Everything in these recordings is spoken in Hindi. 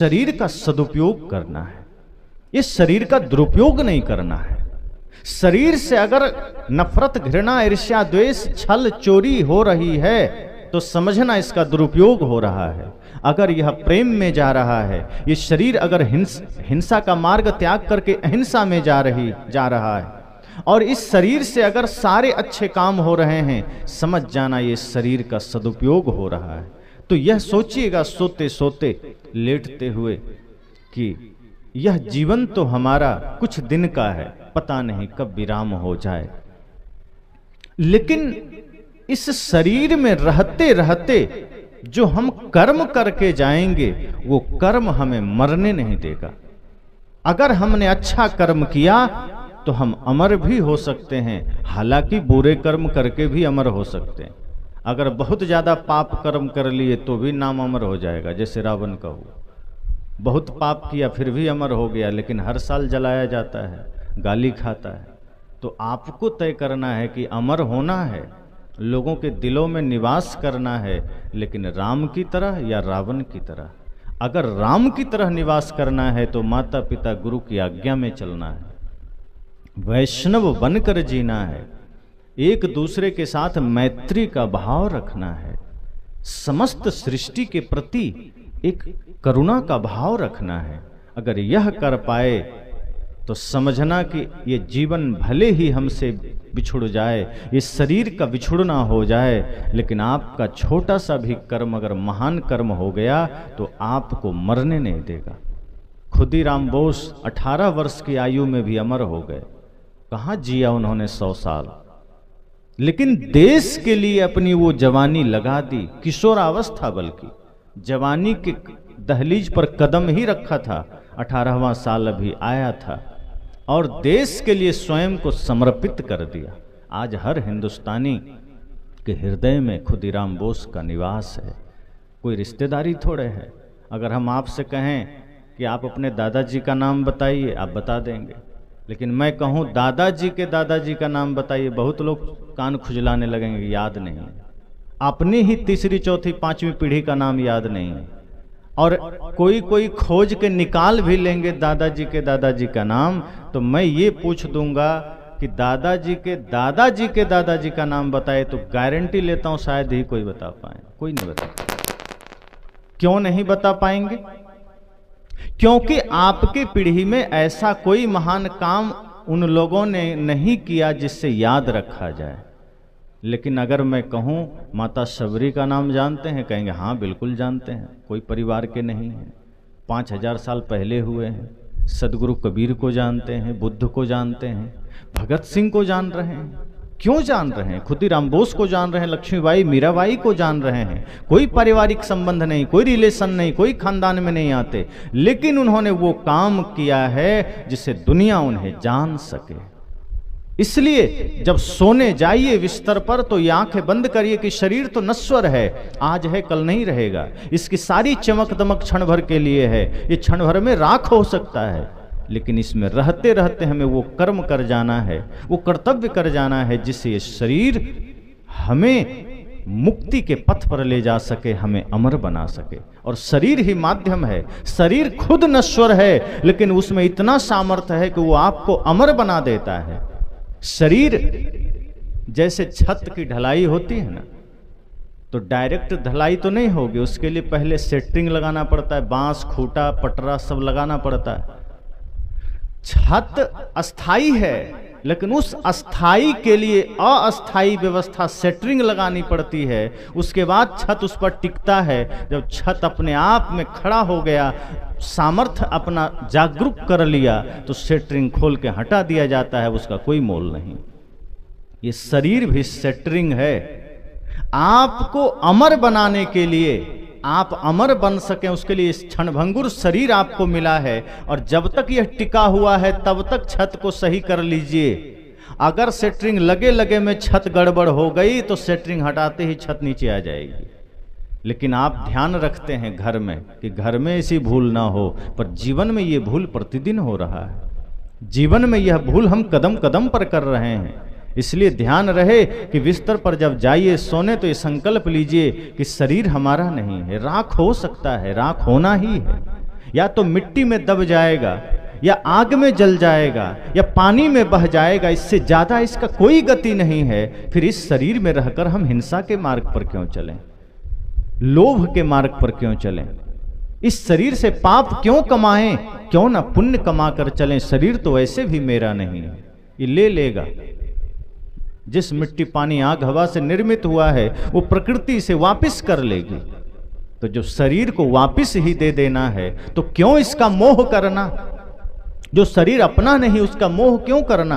शरीर का सदुपयोग करना है, ये शरीर का दुरुपयोग नहीं करना है। शरीर से अगर नफरत, घृणा, ईर्ष्या, द्वेष, छल, चोरी हो रही है तो समझना इसका दुरुपयोग हो रहा है। अगर यह प्रेम में जा रहा है, ये शरीर अगर हिंसा का मार्ग त्याग करके अहिंसा में जा रहा है, और इस शरीर से अगर सारे अच्छे काम हो रहे हैं, समझ जाना ये शरीर का सदुपयोग हो रहा है। तो यह सोचिएगा सोते सोते, लेटते हुए, कि यह जीवन तो हमारा कुछ दिन का है, पता नहीं कब विराम हो जाए। लेकिन इस शरीर में रहते रहते जो हम कर्म करके जाएंगे, वो कर्म हमें मरने नहीं देगा। अगर हमने अच्छा कर्म किया तो हम अमर भी हो सकते हैं, हालांकि बुरे कर्म करके भी अमर हो सकते हैं। अगर बहुत ज्यादा पाप कर्म कर लिए तो भी नाम अमर हो जाएगा, जैसे रावण का हुआ। बहुत पाप किया फिर भी अमर हो गया, लेकिन हर साल जलाया जाता है, गाली खाता है। तो आपको तय करना है कि अमर होना है, लोगों के दिलों में निवास करना है, लेकिन राम की तरह या रावण की तरह। अगर राम की तरह निवास करना है तो माता पिता गुरु की आज्ञा में चलना है, वैष्णव बनकर जीना है, एक दूसरे के साथ मैत्री का भाव रखना है, समस्त सृष्टि के प्रति एक करुणा का भाव रखना है। अगर यह कर पाए तो समझना कि ये जीवन भले ही हमसे बिछुड़ जाए, ये शरीर का बिछुड़ना हो जाए, लेकिन आपका छोटा सा भी कर्म अगर महान कर्म हो गया तो आपको मरने नहीं देगा। खुदीराम बोस 18 वर्ष की आयु में भी अमर हो गए। कहाँ जिया उन्होंने 100 साल, लेकिन देश के लिए अपनी वो जवानी लगा दी। किशोरावस्था, बल्कि जवानी के दहलीज पर कदम ही रखा था, 18वां साल अभी आया था, और देश के लिए स्वयं को समर्पित कर दिया। आज हर हिंदुस्तानी के हृदय में खुदीराम बोस का निवास है। कोई रिश्तेदारी थोड़े है। अगर हम आपसे कहें कि आप अपने दादाजी का नाम बताइए, आप बता देंगे, लेकिन मैं कहूँ दादाजी का नाम बताइए, बहुत लोग कान खुजलाने लगेंगे, याद नहीं है। अपनी ही तीसरी, चौथी, पांचवी पीढ़ी का नाम याद नहीं है, और कोई खोज के निकाल भी लेंगे दादाजी का नाम, तो मैं ये पूछ दूंगा कि दादाजी के दादाजी का नाम बताए, तो गारंटी लेता हूं शायद ही कोई बता पाए। कोई नहीं बता पाए। क्यों नहीं बता पाएंगे? क्योंकि आपकी पीढ़ी में ऐसा कोई महान काम उन लोगों ने नहीं किया जिससे याद रखा जाए। लेकिन अगर मैं कहूं माता शबरी का नाम जानते हैं, कहेंगे हाँ बिल्कुल जानते हैं, कोई परिवार के नहीं हैं, 5000 साल पहले हुए हैं। सदगुरु कबीर को जानते हैं, बुद्ध को जानते हैं, भगत सिंह को जान रहे हैं। क्यों जान रहे हैं? खुदीराम बोस को जान रहे हैं, लक्ष्मीबाई, मीराबाई को जान रहे हैं। कोई पारिवारिक संबंध नहीं, कोई रिलेशन नहीं, कोई खानदान में नहीं आते, लेकिन उन्होंने वो काम किया है जिससे दुनिया उन्हें जान सके। इसलिए जब सोने जाइए बिस्तर पर तो ये आंखें बंद करिए कि शरीर तो नश्वर है, आज है कल नहीं रहेगा। इसकी सारी चमक दमक क्षण भर के लिए है, ये क्षण भर में राख हो सकता है, लेकिन इसमें रहते रहते हमें वो कर्म कर जाना है, वो कर्तव्य कर जाना है जिससे ये शरीर हमें मुक्ति के पथ पर ले जा सके, हमें अमर बना सके। और शरीर ही माध्यम है। शरीर खुद नश्वर है, लेकिन उसमें इतना सामर्थ्य है कि वो आपको अमर बना देता है। शरीर जैसे छत की ढलाई होती है ना, तो डायरेक्ट ढलाई तो नहीं होगी, उसके लिए पहले सेट्रिंग लगाना पड़ता है, बांस, खूंटा, पटरा सब लगाना पड़ता है। छत अस्थाई है, लेकिन उस अस्थाई के लिए अस्थाई व्यवस्था सेट्रिंग लगानी पड़ती है। उसके बाद छत उस पर टिकता है। जब छत अपने आप में खड़ा हो गया, सामर्थ्य अपना जागरूक कर लिया, तो सेट्रिंग खोल के हटा दिया जाता है, उसका कोई मोल नहीं। ये शरीर भी सेट्रिंग है। आपको अमर बनाने के लिए, आप अमर बन सकें उसके लिए इस क्षणभंगुर शरीर आपको मिला है, और जब तक यह टिका हुआ है तब तक छत को सही कर लीजिए। अगर सेट्रिंग लगे लगे में छत गड़बड़ हो गई तो सेट्रिंग हटाते ही छत नीचे आ जाएगी। लेकिन आप ध्यान रखते हैं घर में कि घर में ऐसी भूल ना हो, पर जीवन में ये भूल प्रतिदिन हो रहा है। जीवन में यह भूल हम कदम कदम पर कर रहे हैं। इसलिए ध्यान रहे कि बिस्तर पर जब जाइए सोने तो ये संकल्प लीजिए कि शरीर हमारा नहीं है, राख हो सकता है, राख होना ही है। या तो मिट्टी में दब जाएगा, या आग में जल जाएगा, या पानी में बह जाएगा। इससे ज्यादा इसका कोई गति नहीं है। फिर इस शरीर में रहकर हम हिंसा के मार्ग पर क्यों चलें, लोभ के मार्ग पर क्यों चलें? इस शरीर से पाप क्यों कमाएं? क्यों ना पुण्य कमा कर चलें? शरीर तो वैसे भी मेरा नहीं है, ये ले लेगा। जिस मिट्टी पानी आग हवा से निर्मित हुआ है वो प्रकृति से वापस कर लेगी। तो जो शरीर को वापस ही दे देना है तो क्यों इसका मोह करना? जो शरीर अपना नहीं उसका मोह क्यों करना?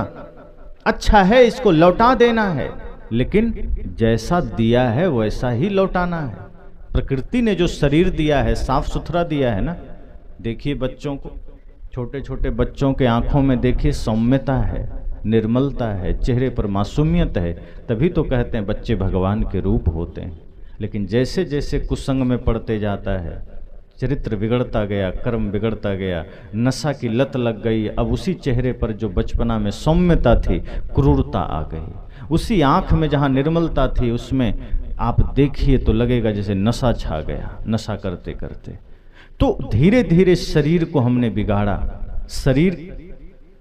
अच्छा है, इसको लौटा देना है, लेकिन जैसा दिया है वैसा ही लौटाना है। प्रकृति ने जो शरीर दिया है साफ सुथरा दिया है ना। देखिए बच्चों को, छोटे छोटे बच्चों के आंखों में देखिए सौम्यता है, निर्मलता है, चेहरे पर मासूमियत है। तभी तो कहते हैं बच्चे भगवान के रूप होते हैं। लेकिन जैसे जैसे कुसंग में पड़ते जाता है, चरित्र बिगड़ता गया, कर्म बिगड़ता गया, नशा की लत लग गई। अब उसी चेहरे पर जो बचपना में सौम्यता थी, क्रूरता आ गई। उसी आंख में जहाँ निर्मलता थी उसमें आप देखिए तो लगेगा जैसे नशा छा गया, नशा करते करते। तो धीरे धीरे शरीर को हमने बिगाड़ा, शरीर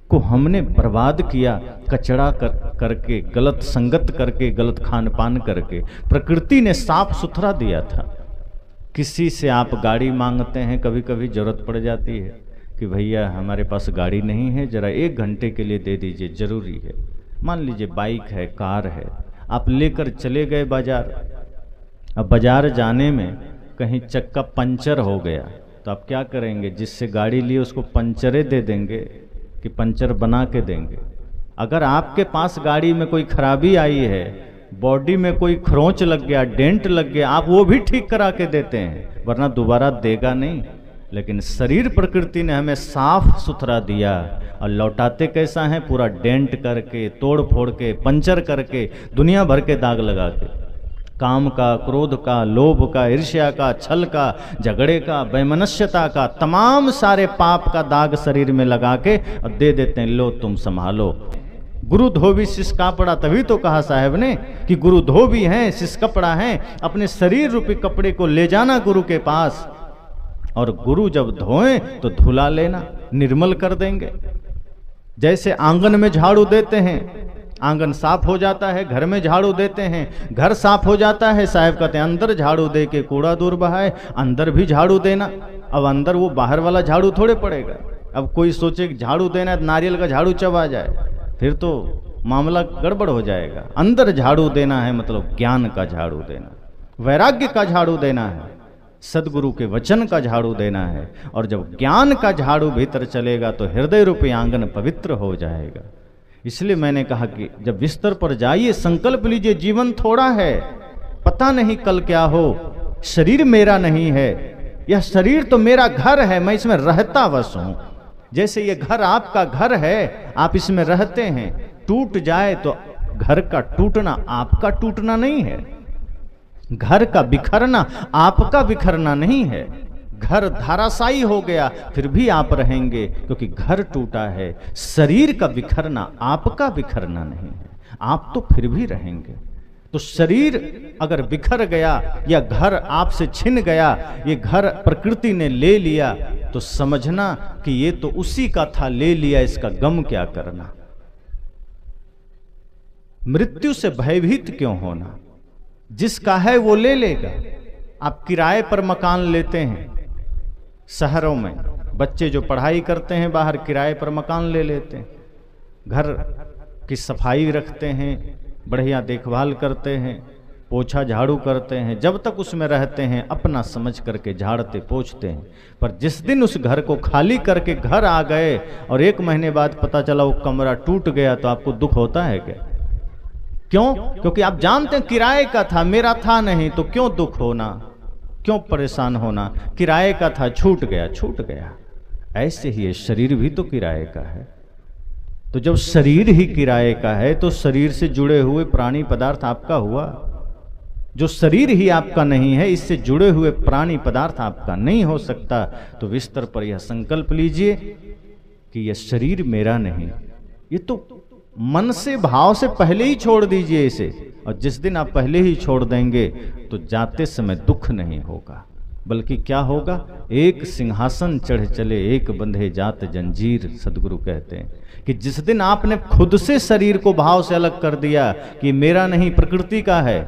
को हमने बर्बाद किया, कचड़ा करके, गलत संगत करके, गलत खान पान करके। प्रकृति ने साफ सुथरा दिया था। किसी से आप गाड़ी मांगते हैं, कभी कभी जरूरत पड़ जाती है कि भैया हमारे पास गाड़ी नहीं है, जरा 1 घंटे के लिए दे दीजिए, जरूरी है। मान लीजिए बाइक है, कार है, आप लेकर चले गए बाजार। अब बाजार जाने में कहीं चक्का पंचर हो गया तो आप क्या करेंगे? जिससे गाड़ी लिए उसको पंचरे दे देंगे कि पंचर बना के देंगे? अगर आपके पास गाड़ी में कोई खराबी आई है, बॉडी में कोई खरोंच लग गया, डेंट लग गया, आप वो भी ठीक करा के देते हैं, वरना दोबारा देगा नहीं। लेकिन शरीर प्रकृति ने हमें साफ सुथरा दिया और लौटाते कैसा है? पूरा डेंट करके, तोड़ फोड़ के, पंचर करके, दुनिया भर के दाग लगा के। काम का, क्रोध का, लोभ का, ईर्ष्या का, छल का, झगड़े का, वैमनस्यता का, तमाम सारे पाप का दाग शरीर में लगा के और दे देते हैं, लो तुम संभालो। गुरु धोबी शिष्य कपड़ा, तभी तो कहा साहब ने कि गुरु धोबी हैं, शिष्य कपड़ा हैं। अपने शरीर रूपी कपड़े को ले जाना गुरु के पास, और गुरु जब धोएं तो धुला लेना, निर्मल कर देंगे। जैसे आंगन में झाड़ू देते हैं, आंगन साफ हो जाता है, घर में झाड़ू देते हैं, घर साफ हो जाता है। साहब कहते हैं अंदर झाड़ू दे के कूड़ा दूर बहाए, अंदर भी झाड़ू देना। अब अंदर वो बाहर वाला झाड़ू थोड़े पड़ेगा। अब कोई सोचे कि झाड़ू देना है, नारियल का झाड़ू चबा जाए, फिर तो मामला गड़बड़ हो जाएगा। अंदर झाड़ू देना है मतलब ज्ञान का झाड़ू देना, वैराग्य का झाड़ू देना है, सदगुरु के वचन का झाड़ू देना है। और जब ज्ञान का झाड़ू भीतर चलेगा तो हृदय रूपी आंगन पवित्र हो जाएगा। इसलिए मैंने कहा कि जब बिस्तर पर जाइए संकल्प लीजिए, जीवन थोड़ा है, पता नहीं कल क्या हो। शरीर मेरा नहीं है, यह शरीर तो मेरा घर है, मैं इसमें रहता बस हूं। जैसे ये घर आपका घर है, आप इसमें रहते हैं, टूट जाए तो घर का टूटना आपका टूटना नहीं है, घर का बिखरना आपका बिखरना नहीं है। घर धराशायी हो गया फिर भी आप रहेंगे, क्योंकि घर टूटा है। शरीर का बिखरना आपका बिखरना नहीं है, आप तो फिर भी रहेंगे। तो शरीर अगर बिखर गया या घर आपसे छिन गया, ये घर प्रकृति ने ले लिया, तो समझना कि ये तो उसी का था, ले लिया, इसका गम क्या करना। मृत्यु से भयभीत क्यों होना? जिसका है वो ले लेगा। आप किराए पर मकान लेते हैं, शहरों में बच्चे जो पढ़ाई करते हैं बाहर किराए पर मकान ले लेते हैं, घर की सफाई रखते हैं, बढ़िया देखभाल करते हैं, पोछा झाड़ू करते हैं, जब तक उसमें रहते हैं अपना समझ करके झाड़ते पोछते हैं। पर जिस दिन उस घर को खाली करके घर आ गए और 1 महीने बाद पता चला वो कमरा टूट गया, तो आपको दुख होता है क्या? क्यों? क्योंकि आप जानते हैं किराए का था, मेरा था नहीं, तो क्यों दुख होना, क्यों परेशान होना? किराए का था, छूट गया, छूट गया। ऐसे ही ये शरीर भी तो किराए का है। तो जब शरीर ही किराए का है तो शरीर से जुड़े हुए प्राणी पदार्थ आपका हुआ। जो शरीर ही आपका नहीं है, इससे जुड़े हुए प्राणी पदार्थ आपका नहीं हो सकता। तो बिस्तर पर यह संकल्प लीजिए कि यह शरीर मेरा नहीं। ये तो मन से, भाव से पहले ही छोड़ दीजिए इसे, और जिस दिन आप पहले ही छोड़ देंगे तो जाते समय दुख नहीं होगा। बल्कि क्या होगा, एक सिंहासन चढ़ चले एक बंधे जात जंजीर। सदगुरु कहते हैं कि जिस दिन आपने खुद से शरीर को भाव से अलग कर दिया कि मेरा नहीं, प्रकृति का है,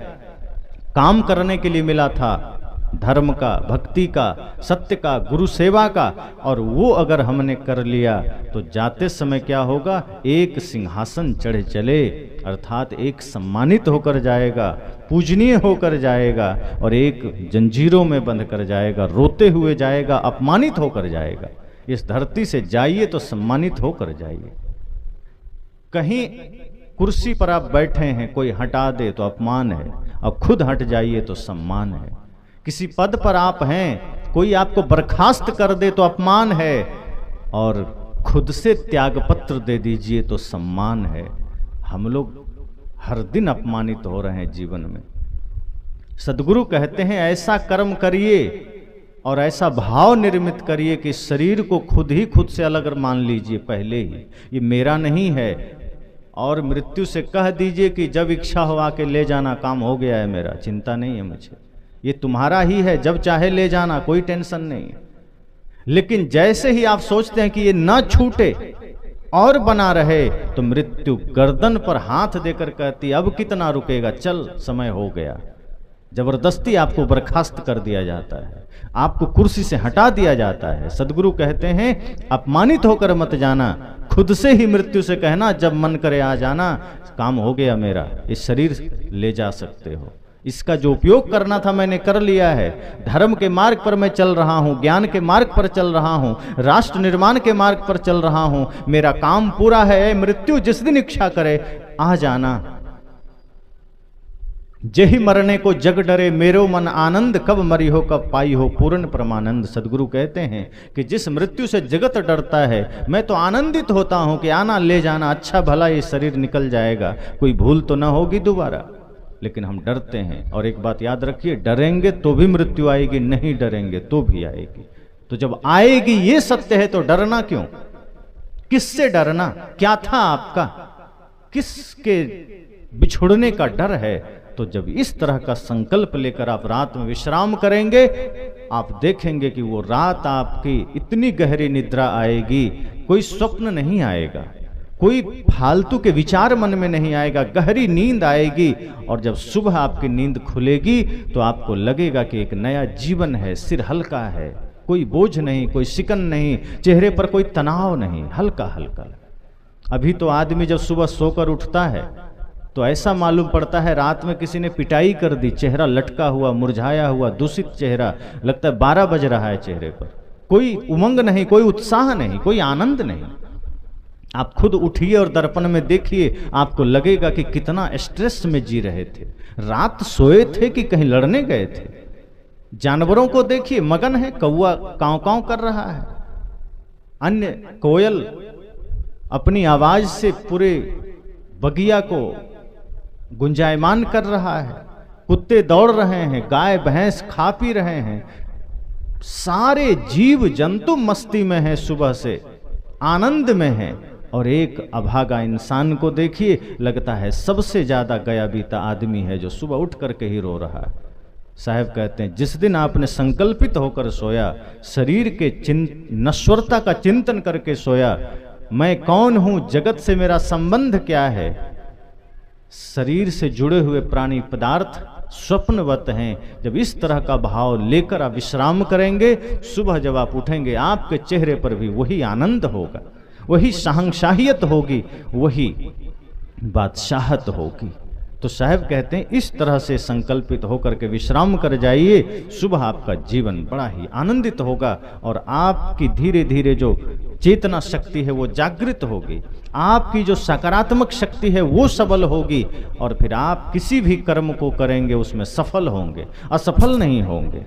काम करने के लिए मिला था, धर्म का, भक्ति का, सत्य का, गुरु सेवा का, और वो अगर हमने कर लिया तो जाते समय क्या होगा, एक सिंहासन चढ़ चले, अर्थात एक सम्मानित होकर जाएगा, पूजनीय होकर जाएगा, और एक जंजीरों में बंध कर जाएगा, रोते हुए जाएगा, अपमानित होकर जाएगा। इस धरती से जाइए तो सम्मानित होकर जाइए। कहीं कुर्सी पर आप बैठे हैं, कोई हटा दे तो अपमान है, और खुद हट जाइए तो सम्मान है। किसी पद पर आप हैं, कोई आपको बर्खास्त कर दे तो अपमान है, और खुद से त्यागपत्र दे दीजिए तो सम्मान है। हम लोग हर दिन अपमानित हो रहे हैं जीवन में। सदगुरु कहते हैं ऐसा कर्म करिए और ऐसा भाव निर्मित करिए कि शरीर को खुद ही खुद से अलग मान लीजिए पहले ही, ये मेरा नहीं है, और मृत्यु से कह दीजिए कि जब इच्छा हो आके ले जाना, काम हो गया है मेरा, चिंता नहीं है मुझे, ये तुम्हारा ही है, जब चाहे ले जाना, कोई टेंशन नहीं है। लेकिन जैसे ही आप सोचते हैं कि ये ना छूटे और बना रहे, तो मृत्यु गर्दन पर हाथ देकर कहती अब कितना रुकेगा, चल समय हो गया। जबरदस्ती आपको बर्खास्त कर दिया जाता है, आपको कुर्सी से हटा दिया जाता है। सदगुरु कहते हैं अपमानित होकर मत जाना, खुद से ही मृत्यु से कहना जब मन करे आ जाना, काम हो गया मेरा, इस शरीर ले जा सकते हो, इसका जो उपयोग करना था मैंने कर लिया है, धर्म के मार्ग पर मैं चल रहा हूँ, ज्ञान के मार्ग पर चल रहा हूँ, राष्ट्र निर्माण के मार्ग पर चल रहा हूँ, मेरा काम पूरा है। मृत्यु जिस दिन इच्छा करे आ जाना। जेहि मरने को जग डरे, मेरो मन आनंद, कब मरी हो कब पाई हो पूर्ण परमानंद। सदगुरु कहते हैं कि जिस मृत्यु से जगत डरता है, मैं तो आनंदित होता हूं कि आना ले जाना, अच्छा भला ये शरीर निकल जाएगा, कोई भूल तो ना होगी दोबारा। लेकिन हम डरते हैं। और एक बात याद रखिए, डरेंगे तो भी मृत्यु आएगी, नहीं डरेंगे तो भी आएगी। तो जब आएगी ये सत्य है तो डरना क्यों? किससे डरना? क्या था आपका? किसके बिछुड़ने का डर है? तो जब इस तरह का संकल्प लेकर आप रात में विश्राम करेंगे, आप देखेंगे कि वो रात आपकी इतनी गहरी निद्रा आएगी, कोई स्वप्न नहीं आएगा, कोई फालतू के विचार मन में नहीं आएगा, गहरी नींद आएगी। और जब सुबह आपकी नींद खुलेगी तो आपको लगेगा कि एक नया जीवन है, सिर हल्का है, कोई बोझ नहीं, कोई शिकन नहीं, चेहरे पर कोई तनाव नहीं, हल्का हल्का। अभी तो आदमी जब सुबह सोकर उठता है तो ऐसा मालूम पड़ता है रात में किसी ने पिटाई कर दी, चेहरा लटका हुआ, मुरझाया हुआ, दूषित चेहरा, लगता है 12 बज रहा है चेहरे पर, कोई उमंग नहीं, कोई उत्साह नहीं, कोई आनंद नहीं। आप खुद उठिए और दर्पण में देखिए, आपको लगेगा कि कितना स्ट्रेस में जी रहे थे, रात सोए थे कि कहीं लड़ने गए थे। जानवरों को देखिए, मगन है, कौवा कांव कांव कर रहा है, अन्य कोयल अपनी आवाज से पूरे बगिया को गुंजायमान कर रहा है, कुत्ते दौड़ रहे हैं, गाय भैंस खा पी रहे हैं, सारे जीव जंतु मस्ती में हैं, सुबह से आनंद में हैं। और एक अभागा इंसान को देखिए, लगता है सबसे ज्यादा गया बीता आदमी है जो सुबह उठ करके ही रो रहा है। साहब कहते हैं जिस दिन आपने संकल्पित होकर सोया, शरीर के नश्वरता का चिंतन करके सोया, मैं कौन हूं, जगत से मेरा संबंध क्या है, शरीर से जुड़े हुए प्राणी पदार्थ स्वप्नवत हैं, जब इस तरह का भाव लेकर आप विश्राम करेंगे, सुबह जब आप उठेंगे आपके चेहरे पर भी वही आनंद होगा, वही शहंशाहियत होगी, वही बादशाहत होगी। तो साहब कहते हैं इस तरह से संकल्पित होकर के विश्राम कर जाइए, सुबह आपका जीवन बड़ा ही आनंदित होगा और आपकी धीरे धीरे जो चेतना शक्ति है वो जागृत होगी, आपकी जो सकारात्मक शक्ति है वो सबल होगी, और फिर आप किसी भी कर्म को करेंगे उसमें सफल होंगे, असफल नहीं होंगे।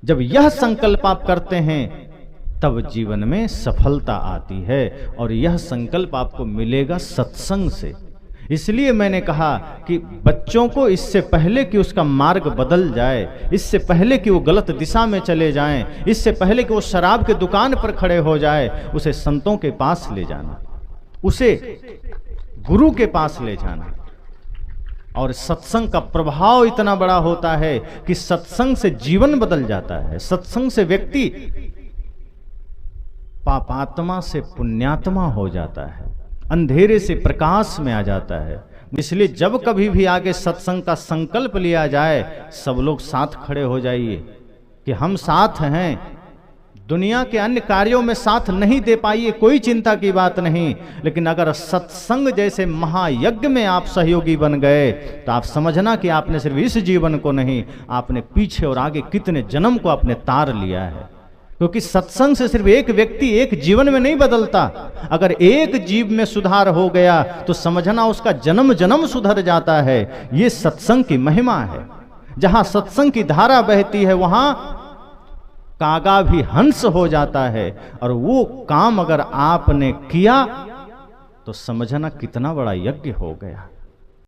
जब यह संकल्प आप करते हैं तब जीवन में सफलता आती है, और यह संकल्प आपको मिलेगा सत्संग से। इसलिए मैंने कहा कि बच्चों को इससे पहले कि उसका मार्ग बदल जाए, इससे पहले कि वो गलत दिशा में चले जाएं, इससे पहले कि वो शराब के दुकान पर खड़े हो जाए, उसे संतों के पास ले जाना, उसे गुरु के पास ले जाना, और सत्संग का प्रभाव इतना बड़ा होता है कि सत्संग से जीवन बदल जाता है। सत्संग से व्यक्ति पापात्मा से पुण्यात्मा हो जाता है, अंधेरे से प्रकाश में आ जाता है। इसलिए जब कभी भी आगे सत्संग का संकल्प लिया जाए, सब लोग साथ खड़े हो जाइए कि हम साथ हैं। दुनिया के अन्य कार्यों में साथ नहीं दे पाइए, कोई चिंता की बात नहीं, लेकिन अगर सत्संग जैसे महायज्ञ में आप सहयोगी बन गए तो आप समझना कि आपने सिर्फ इस जीवन को नहीं, आपने पीछे और आगे कितने जन्म को आपने तार लिया है। क्योंकि सत्संग से सिर्फ एक व्यक्ति एक जीवन में नहीं बदलता। अगर एक जीव में सुधार हो गया तो समझना उसका जन्म जन्म सुधर जाता है। ये सत्संग की महिमा है। जहां सत्संग की धारा बहती है वहां कागा भी हंस हो जाता है। और वो काम अगर आपने किया तो समझना कितना बड़ा यज्ञ हो गया।